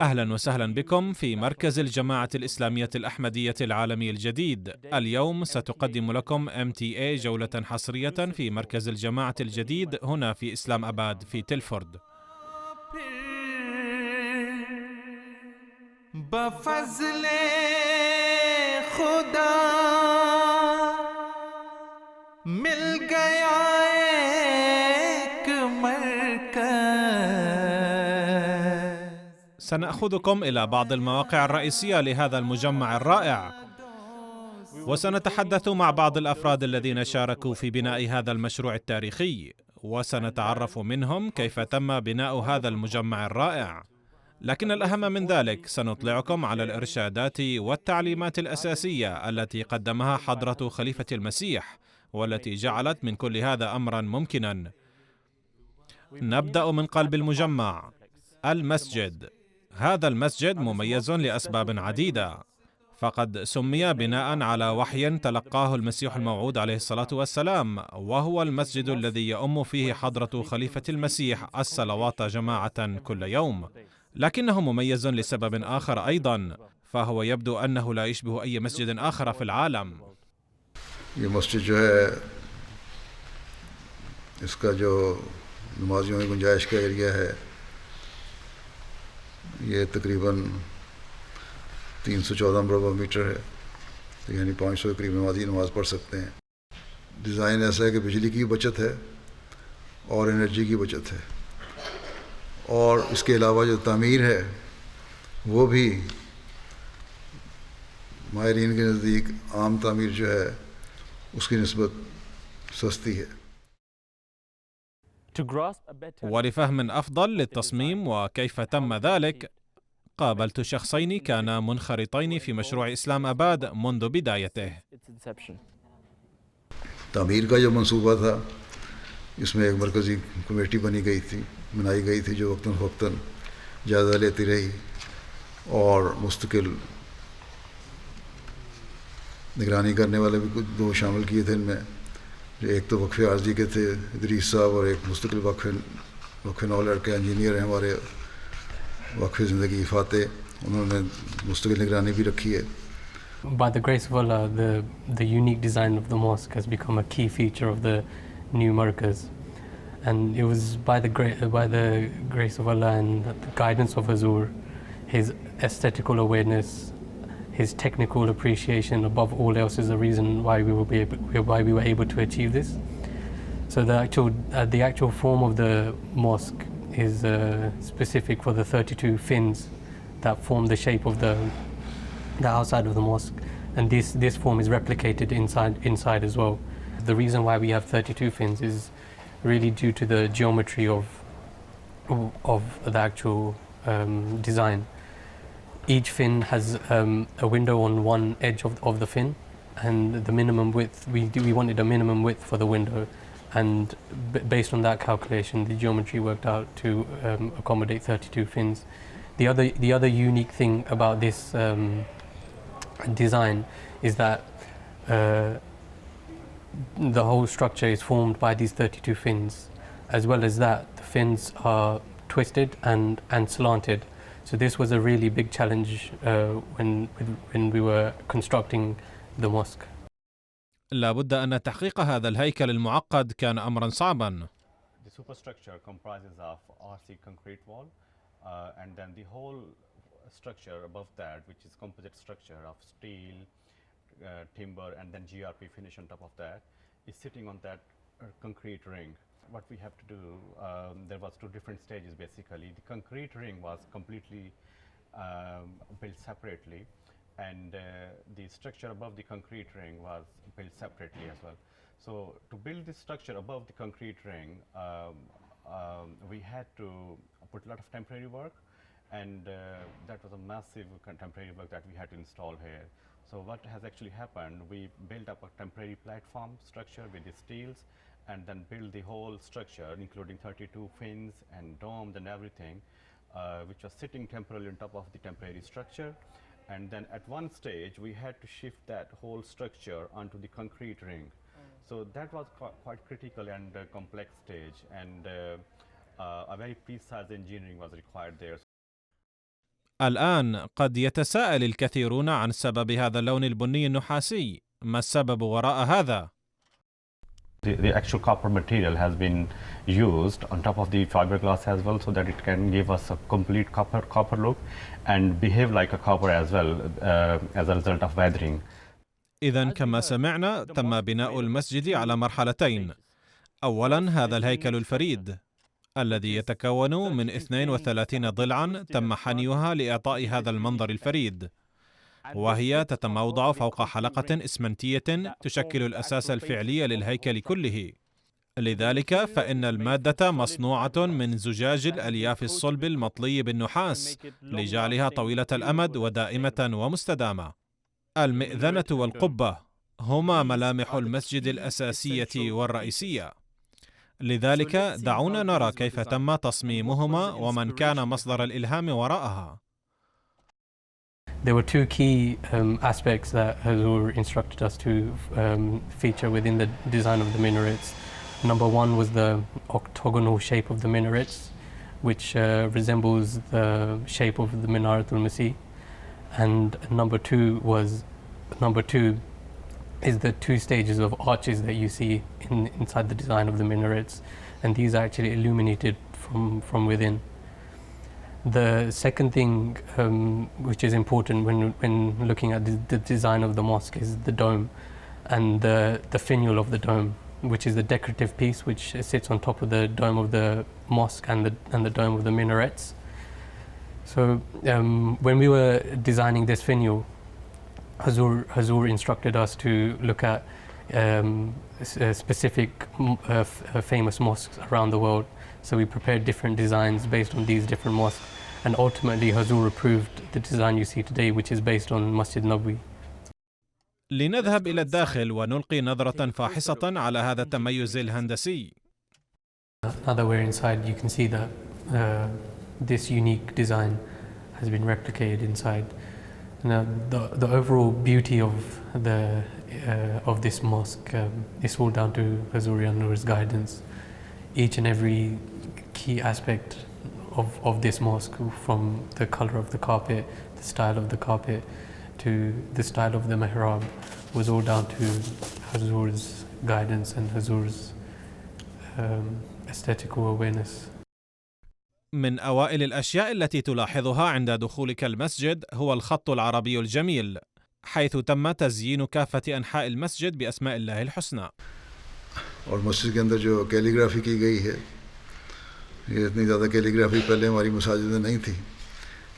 أهلا وسهلا بكم في مركز الجماعة الإسلامية الأحمدية العالمي الجديد. اليوم ستقدم لكم MTA جولة حصرية في مركز الجماعة الجديد هنا في اسلام آباد في تلفورد. بفضل خدا मिल गया एक مركز. سنأخذكم إلى بعض المواقع الرئيسية لهذا المجمع الرائع، وسنتحدث مع بعض الأفراد الذين شاركوا في بناء هذا المشروع التاريخي، وسنتعرف منهم كيف تم بناء هذا المجمع الرائع. لكن الأهم من ذلك سنطلعكم على الإرشادات والتعليمات الأساسية التي قدمها حضرة خليفة المسيح، والتي جعلت من كل هذا أمرا ممكنا. نبدأ من قلب المجمع، المسجد. هذا المسجد مميز لأسباب عديدة، فقد سمي بناء على وحي تلقاه المسيح الموعود عليه الصلاة والسلام، وهو المسجد الذي يؤم فيه حضرة خليفة المسيح الصلوات جماعة كل يوم. لكنه مميز لسبب آخر أيضا، فهو يبدو أنه لا يشبه أي مسجد آخر في العالم. ये मस्जिद जो है इसका जो नमाजियों की गुंजाइश का एरिया है ये तकरीबन 314 वर्ग मीटर है, तो यानी 500 के करीब नमाजी नमाज पढ़ सकते हैं। डिज़ाइन ऐसा है कि बिजली की बचत है और एनर्जी की बचत है, और इसके अलावा जो तामीर है वो भी माहिरीन के नज़दीक आम तामीर जो है उसकी निस्बत सस्ती है। ولفهم أفضل للتصميم وكيف تم ذلك، قابلت شخصين كانا منخرطين في مشروع اسلام آباد منذ بدايته. तामीर का जो मंसूबा था इसमें एक मरकज़ी कमेटी बनाई गई थी जो वक्तन फ़वक्तन जायज़ा लेती रही और मुस्तकिल निगरानी करने वाले भी कुछ दो शामिल किए थे इनमें। जो एक तो वक्फ़े आर्जी के थे इदरीस साहब, और एक मुस्तकिल वक्फ़े नौ लड़के इंजीनियर हैं हमारे वक्फ़े ज़िंदगी फ़ाते, उन्होंने मुस्तकिल निगरानी भी रखी है। By the grace of Allah, the unique design of the mosque has become a key feature of the new Markaz, and it was by the grace of Allah and the guidance of Hazur, his aesthetical awareness, his technical appreciation above all else is the reason why we were able to achieve this. So the actual form of the mosque is specific for the 32 fins that form the shape of the outside of the mosque, and this form is replicated inside as well. The reason why we have 32 fins is really due to the geometry of the actual design. Each fin has a window on one edge of the fin, and the minimum width, we wanted a minimum width for the window, and based on that calculation the geometry worked out to accommodate 32 fins. The other unique thing about this design is that the whole structure is formed by these 32 fins. As well as that, the fins are twisted and slanted. So this was a really big challenge when we were constructing the mosque. لابد أن تحقيق هذا الهيكل المعقد كان أمرا صعبا. The superstructure comprises of RC concrete wall, and then the whole structure above that, which is composite structure of steel, timber, and then GRP finish on top of that, is sitting on that concrete ring. What we have to do, there was two different stages basically. The concrete ring was completely built separately, and the structure above the concrete ring was built separately as well. So to build this structure above the concrete ring, we had to put a lot of temporary work, and that was a massive temporary work that we had to install here. So what has actually happened, we built up a temporary platform structure with the steels, and then build the whole structure including 32 fins and domes and everything, which was sitting temporarily on top of the temporary structure. And then at one stage we had to shift that whole structure onto the concrete ring. So that was quite critical and complex stage, and a very precise engineering was required there. الآن قد يتساءل الكثيرون عن سبب هذا اللون البني النحاسي. ما السبب وراء هذا؟ The actual copper material has been used on top of the fiberglass as well, so that it can give us a complete copper look and behave like a copper as well as a result of weathering. إذن كما سمعنا تم بناء المسجد على مرحلتين. أولا هذا الهيكل الفريد الذي يتكون من 32 ضلعا تم حنيها لإعطاء هذا المنظر الفريد، وهي تتموضع فوق حلقة إسمنتية تشكل الأساس الفعلي للهيكل كله. لذلك فإن المادة مصنوعة من زجاج الألياف الصلب المطلي بالنحاس لجعلها طويلة الأمد ودائمة ومستدامة. المئذنة والقبة هما ملامح المسجد الأساسية والرئيسية، لذلك دعونا نرى كيف تم تصميمهما ومن كان مصدر الإلهام وراءها. There were two key aspects that Hazur instructed us to feature within the design of the minarets. Number one was the octagonal shape of the minarets, which resembles the shape of the Minarat al-Masih. And number two is the two stages of arches that you see inside the design of the minarets, and these are actually illuminated from within. The second thing which is important when looking at the design of the mosque is the dome and the finial of the dome, which is the decorative piece which sits on top of the dome of the mosque and the dome of the minarets. So when we were designing this finial, Hazur instructed us to look at specific famous mosques around the world. So we prepared different designs based on these different mosques, and ultimately Hazur approved the design you see today, which is based on Masjid Nabawi. لنذهب إلى الداخل ونلقي نظرة فاحصة على هذا التميز الهندسي. Now that we're inside, you can see that this unique design has been replicated inside. Now, the overall beauty of this mosque is all down to Hazur Anur's guidance. Each and every key aspect of this mosque, from the color of the carpet, the style of the carpet, to the style of the mihrab, was all down to Hazur's guidance and Hazur's aesthetical awareness. من أوائل الأشياء التي تلاحظها عند دخولك المسجد هو الخط العربي الجميل، حيث تم تزيين كافة أنحاء المسجد بأسماء الله الحسنى. और मस्जिद के अंदर जो calligraphy की गई है, ये इतनी ज़्यादा कैलीग्राफी पहले हमारी मसाजिद में नहीं थी,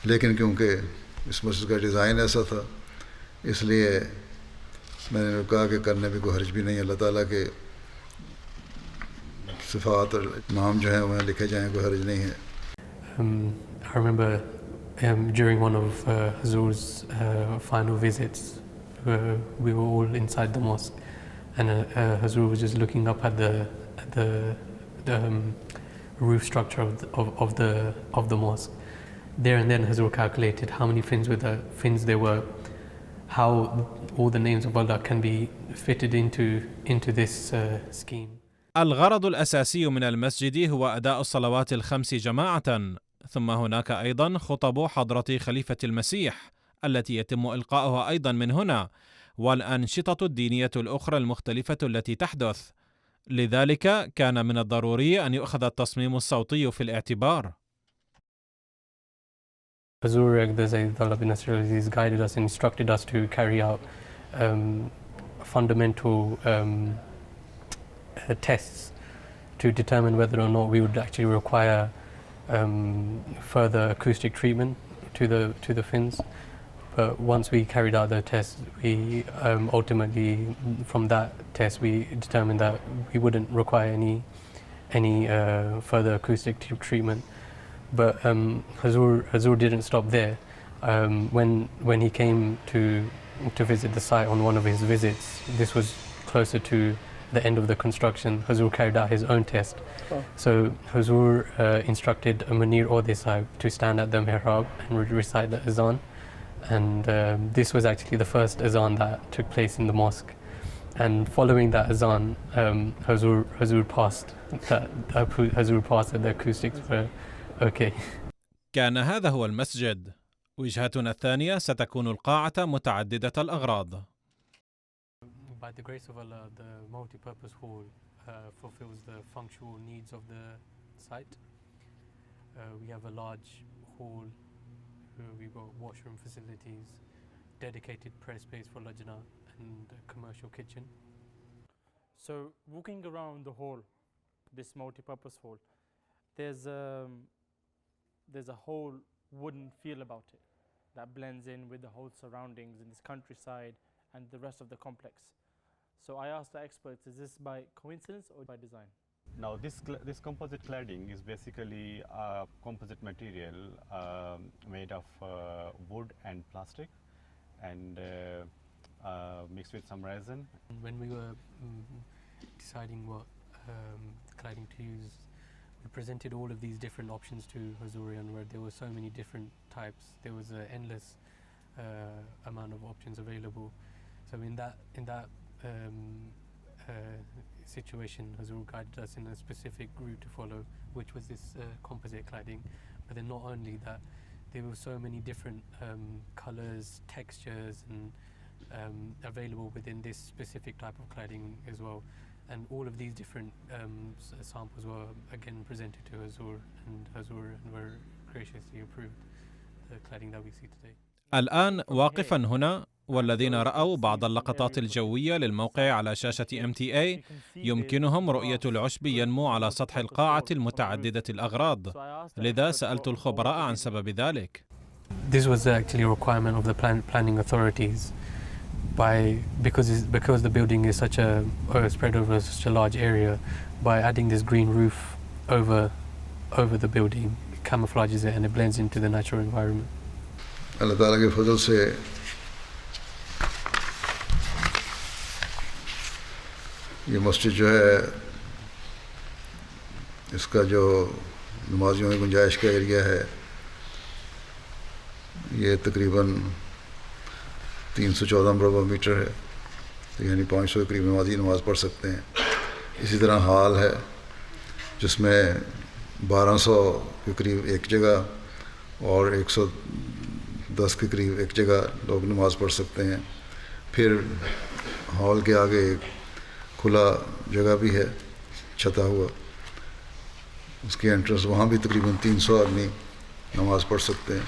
लेकिन क्योंकि इस मस्जिद का डिज़ाइन ऐसा था, इसलिए मैंने कहा कि करने में कोई हर्ज भी नहीं, अल्लाह ताला के सिफ़ात और नाम जो हैं वहाँ लिखे जाएँ, कोई हर्ज नहीं है. I remember during one of Hazur's final visits, we were all inside the mosque, and Hazur was just looking up at the roof structure of the mosque. There and then Hazur calculated how many fins there were, how all the names of Allah can be fitted into this scheme. الغرض الأساسي من المسجد هو أداء الصلوات الخمس جماعة، ثم هناك أيضا خطب حضرة خليفة المسيح التي يتم إلقاؤها أيضا من هنا، والأنشطة الدينية الأخرى المختلفة التي تحدث. لذلك كان من الضروري أن يؤخذ التصميم الصوتي في الاعتبار. Hazur guided us and instructed us to carry out fundamental tests to determine whether or not we would actually require further acoustic treatment to the fins. But once we carried out the test, we ultimately, from that test, we determined that we wouldn't require any further acoustic treatment. But Hazur didn't stop there. When he came to visit the site on one of his visits, this was closer to the end of the construction, Hazur carried out his own test. Oh. So Hazur instructed a Munir or Desai to stand at the mihrab and recite the azan. And this was actually the first azan that took place in the mosque. And following that azan, Hazur passed that the acoustics were okay. كان هذا هو المسجد، وجهتنا الثانية ستكون القاعة متعددة الأغراض. By the grace of Allah, the multi-purpose hall fulfills the functional needs of the site. We have a large hall. We've got washroom facilities, dedicated prayer space for lajna, and a commercial kitchen. So walking around the hall, this multi-purpose hall, there's a whole wooden feel about it that blends in with the whole surroundings in this countryside and the rest of the complex. So I asked the experts, is this by coincidence or by design? Now this composite cladding is basically a composite material made of wood and plastic and mixed with some resin. When we were deciding what cladding to use, we presented all of these different options to Hazurian, where there were so many different types. There was an endless amount of options available. So in that situation, Hazur guided us in a specific route to follow, which was this composite cladding. But then not only that, there were so many different colors, textures, and available within this specific type of cladding as well. And all of these different samples were again presented to Hazur, and Hazur were graciously approved the cladding that we see today. الآن واقفا هنا والذين رأوا بعض اللقطات الجوية للموقع على شاشة MTA يمكنهم رؤية العشب ينمو على سطح القاعة المتعددة الأغراض، لذا سألت الخبراء عن سبب ذلك. This was actually a requirement of the planning authorities because the building is such a spread over such a large area. By adding this green roof over the building, it camouflages it and it blends into the natural environment. अल्लाह ताला के फजल से ये मस्जिद जो है इसका जो नमाजियों की गुंजाइश का एरिया है ये तकरीबन 314 मरबा मीटर है, तो यानी 500 के करीब नमाजी नमाज़ पढ़ सकते हैं। इसी तरह हॉल है जिसमें 1200 के करीब एक जगह और 110 के करीब एक जगह लोग नमाज़ पढ़ सकते हैं। फिर हॉल के आगे एक खुला जगह भी है छता हुआ, उसकी एंट्रेंस वहाँ भी तकरीबन 300 आदमी नमाज़ पढ़ सकते हैं।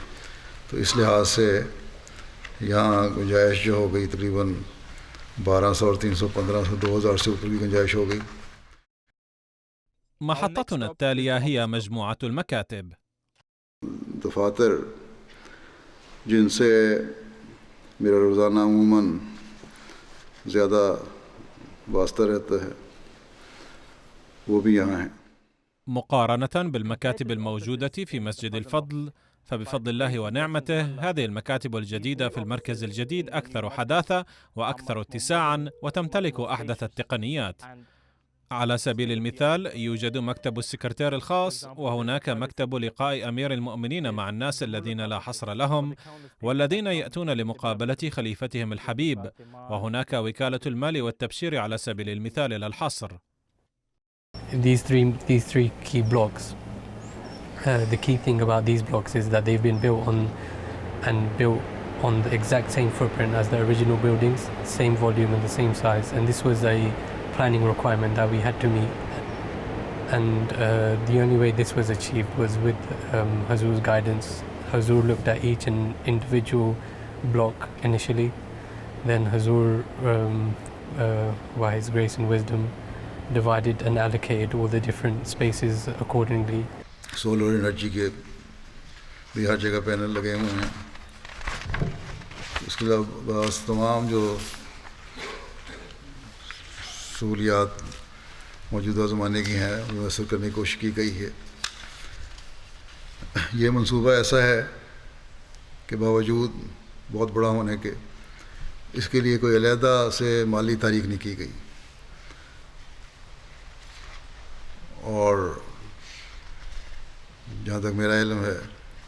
तो इस लिहाज से यहाँ गुंजाइश जो हो गई तकरीबन 1200 और 300 1500 2000 से ऊपर की गुंजाइश हो गई। محطتنا التالية هي مجموعة المكاتب. दफातर जिनसे मेरा रोज़ाना अमूमन ज़्यादा वास्ता रहता है वो भी यहाँ हैं. مقارنة بالمكاتب الموجودة في مسجد الفضل، فبفضل الله ونعمته هذه المكاتب الجديدة في المركز الجديد أكثر حداثة وأكثر اتساعا وتمتلك أحدث التقنيات. على سبيل المثال يوجد مكتب السكرتير الخاص، وهناك مكتب لقاء أمير المؤمنين مع الناس الذين لا حصر لهم والذين يأتون لمقابلة خليفتهم الحبيب، وهناك وكالة المال والتبشير على سبيل المثال لا الحصر. These three key blocks. The key thing about these blocks is that they've been built on the exact same footprint as the original buildings, same volume and the same size, and this was a planning requirement that we had to meet. And the only way this was achieved was with Hazur's guidance. Hazur looked at each and individual block initially, then Hazur, by his grace and wisdom, divided and allocated all the different spaces accordingly. Solar energy के भी हर जगह panel लगे हुए हैं। उसके अलावा तमाम जो सहूलियात मौजूदा ज़माने की हैं उन्हें असर करने की कोशिश की गई है। ये मंसूबा ऐसा है कि बावजूद बहुत बड़ा होने के इसके लिए कोई अलहदा से माली तारीख नहीं की गई, और जहाँ तक मेरा इल्म है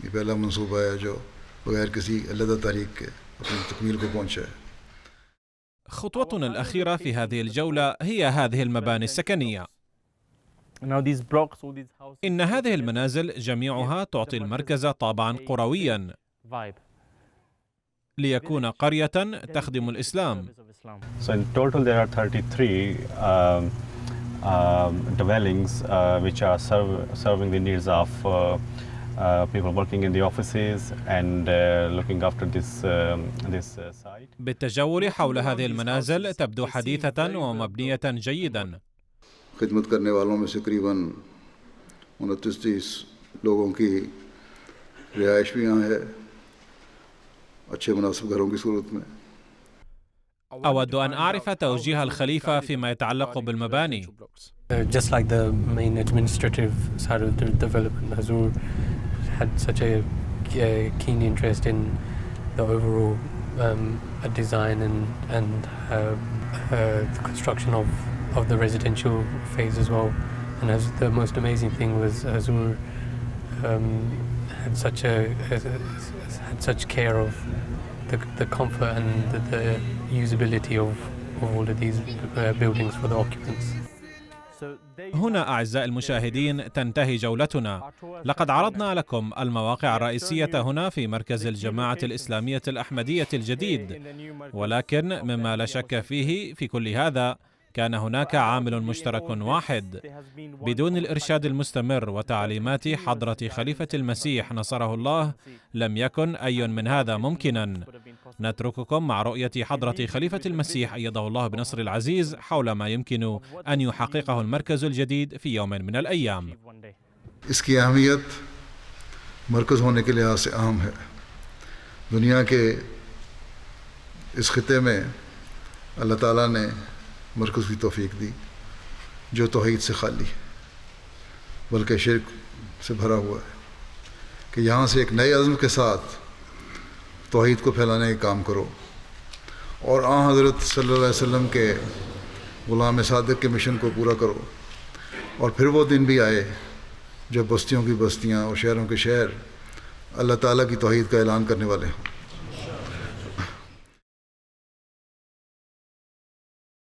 ये पहला मंसूबा है जो बगैर किसी अलहदा तारीख के अपनी तकमील को पहुँचा है। خطوتنا الأخيرة في هذه الجولة هي هذه المباني السكنية. إن هذه المنازل جميعها تعطي المركز طابعا قرويا. ليكون قرية تخدم الإسلام. So in total there are 33 dwellings which are serving the needs of people working in the offices and looking after this site. بالتجول حول هذه المنازل تبدو حديثة ومبنية جيدا. खिदमत करने वालों में से करीबन 29-30 लोगों की रिहाइश भी यहाँ है अच्छे मुनासिब घरों की सूरत में. أود أن أعرف توجيه الخليفة فيما يتعلق بالمباني. Just like the main administrative side of the development, Hazur had such a keen interest in the overall design and the construction of the residential phase as well. And as the most amazing thing was Hazur had such care of the comfort and the usability of all of these buildings for the occupants. هنا أعزائي المشاهدين تنتهي جولتنا. لقد عرضنا لكم المواقع الرئيسية هنا في مركز الجماعة الإسلامية الأحمدية الجديد، ولكن مما لا شك فيه في كل هذا كان هناك عامل مشترك واحد. بدون الإرشاد المستمر وتعليمات حضرة خليفة المسيح نصره الله لم يكن أي من هذا ممكنا. نترككم مع رؤية حضرة خليفة المسيح أيده الله بنصر العزيز حول ما يمكن أن يحققه المركز الجديد في يوم من الأيام. इसकी अहमियत मरकज़ होने के लिहाज से अहम है. दुनिया के इस खिते में अल्लाह ताला ने मरकज़ की तौफीक दी जो तौहीद से खाली है बल्कि शिर्क से भरा हुआ है कि यहाँ से एक नए अज़्म के साथ तौहीद को फैलाने का काम करो और हज़रत सल्लल्लाहु अलैहि वसल्लम के ग़ुलाम सादिक़ के मिशन को पूरा करो. और फिर वो दिन भी आए जब बस्तियों की बस्तियाँ और शहरों के शहर अल्लाह ताला की तौहीद का ऐलान करने वाले हों.